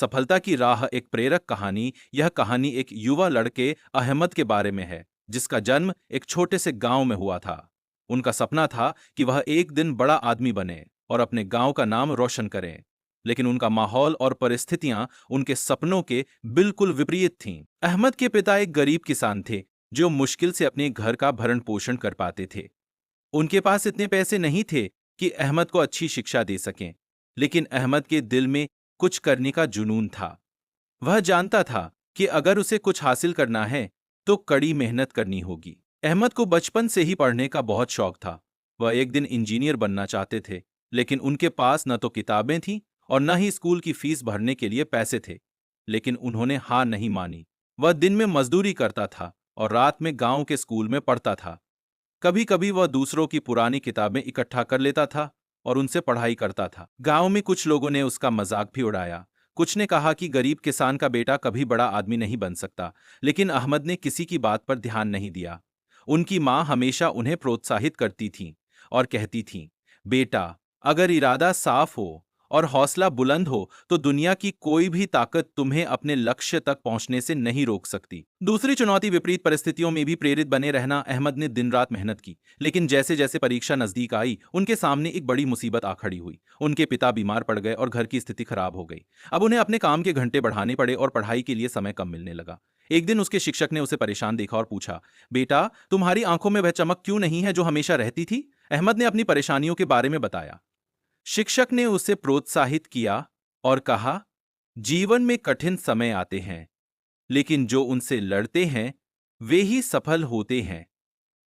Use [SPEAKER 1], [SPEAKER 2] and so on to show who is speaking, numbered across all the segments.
[SPEAKER 1] सफलता की राह एक प्रेरक कहानी। यह कहानी एक युवा लड़के अहमद के बारे में है, जिसका जन्म एक छोटे से गांव में हुआ था। उनका सपना था कि वह एक दिन बड़ा आदमी बने और अपने गांव का नाम रोशन करें। लेकिन उनका माहौल और परिस्थितियां उनके सपनों के बिल्कुल विपरीत थीं। अहमद के पिता एक गरीब किसान थे, जो मुश्किल से अपने घर का भरण पोषण कर पाते थे। उनके पास इतने पैसे नहीं थे कि अहमद को अच्छी शिक्षा दे सकें, लेकिन अहमद के दिल में कुछ करने का जुनून था। वह जानता था कि अगर उसे कुछ हासिल करना है तो कड़ी मेहनत करनी होगी। अहमद को बचपन से ही पढ़ने का बहुत शौक था। वह एक दिन इंजीनियर बनना चाहते थे, लेकिन उनके पास न तो किताबें थीं और न ही स्कूल की फीस भरने के लिए पैसे थे। लेकिन उन्होंने हार नहीं मानी। वह दिन में मजदूरी करता था और रात में गांव के स्कूल में पढ़ता था। कभी कभी वह दूसरों की पुरानी किताबें इकट्ठा कर लेता था और उनसे पढ़ाई करता था। गांव में कुछ लोगों ने उसका मजाक भी उड़ाया। कुछ ने कहा कि गरीब किसान का बेटा कभी बड़ा आदमी नहीं बन सकता, लेकिन अहमद ने किसी की बात पर ध्यान नहीं दिया। उनकी मां हमेशा उन्हें प्रोत्साहित करती थीं और कहती थीं, बेटा, अगर इरादा साफ हो और हौसला बुलंद हो तो दुनिया की कोई भी ताकत तुम्हें अपने लक्ष्य तक पहुंचने से नहीं रोक सकती। दूसरी चुनौती, विपरीत परिस्थितियों में भी प्रेरित बने रहना। अहमद ने दिन रात मेहनत की, लेकिन जैसे जैसे परीक्षा नजदीक आई, उनके सामने एक बड़ी मुसीबत आ खड़ी हुई। उनके पिता बीमार पड़ गए और घर की स्थिति खराब हो गई। अब उन्हें अपने काम के घंटे बढ़ाने पड़े और पढ़ाई के लिए समय कम मिलने लगा। एक दिन उसके शिक्षक ने उसे परेशान देखा और पूछा, बेटा, तुम्हारी आंखों में वह चमक क्यों नहीं है जो हमेशा रहती थी? अहमद ने अपनी परेशानियों के बारे में बताया। शिक्षक ने उसे प्रोत्साहित किया और कहा, जीवन में कठिन समय आते हैं, लेकिन जो उनसे लड़ते हैं वे ही सफल होते हैं।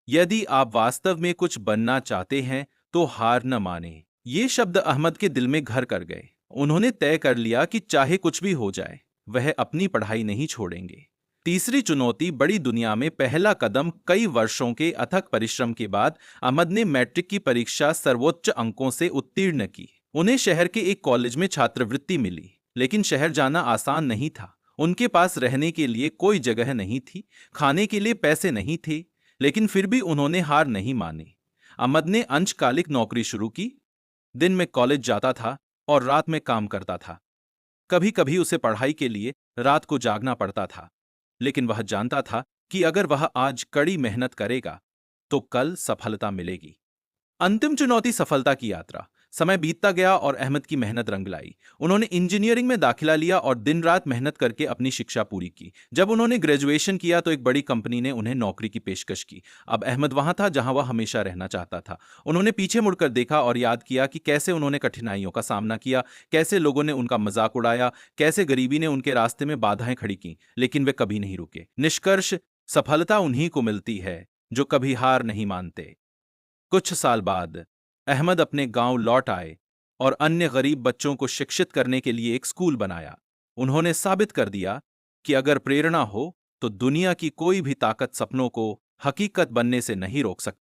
[SPEAKER 1] यदि आप वास्तव में कुछ बनना चाहते हैं तो हार न माने। ये शब्द अहमद के दिल में घर कर गए। उन्होंने तय कर लिया कि चाहे कुछ भी हो जाए, वह अपनी पढ़ाई नहीं छोड़ेंगे। तीसरी चुनौती, बड़ी दुनिया में पहला कदम। कई वर्षों के अथक परिश्रम के बाद अहमद ने मैट्रिक की परीक्षा सर्वोच्च अंकों से उत्तीर्ण की। उन्हें शहर के एक कॉलेज में छात्रवृत्ति मिली, लेकिन शहर जाना आसान नहीं था। उनके पास रहने के लिए कोई जगह नहीं थी, खाने के लिए पैसे नहीं थे, लेकिन फिर भी उन्होंने हार नहीं मानी। अहमद ने अंशकालिक नौकरी शुरू की। दिन में कॉलेज जाता था और रात में काम करता था। कभी कभी उसे पढ़ाई के लिए रात को जागना पड़ता था, लेकिन वह जानता था कि अगर वह आज कड़ी मेहनत करेगा तो कल सफलता मिलेगी। अंतिम चुनौती, सफलता की यात्रा। समय बीतता गया और अहमद की मेहनत रंग लाई। उन्होंने इंजीनियरिंग में दाखिला लिया और दिन रात मेहनत करके अपनी शिक्षा पूरी की। जब उन्होंने ग्रेजुएशन किया तो एक बड़ी कंपनी ने उन्हें नौकरी की पेशकश की। अब अहमद वहां था जहां वह हमेशा रहना चाहता था। उन्होंने पीछे मुड़कर देखा और याद किया कि कैसे उन्होंने कठिनाइयों का सामना किया, कैसे लोगों ने उनका मजाक उड़ाया, कैसे गरीबी ने उनके रास्ते में बाधाएं खड़ी की, लेकिन वे कभी नहीं रुके। निष्कर्ष, सफलता उन्हीं को मिलती है जो कभी हार नहीं मानते। कुछ साल बाद अहमद अपने गांव लौट आए और अन्य गरीब बच्चों को शिक्षित करने के लिए एक स्कूल बनाया। उन्होंने साबित कर दिया कि अगर प्रेरणा हो तो दुनिया की कोई भी ताकत सपनों को हकीकत बनने से नहीं रोक सकती।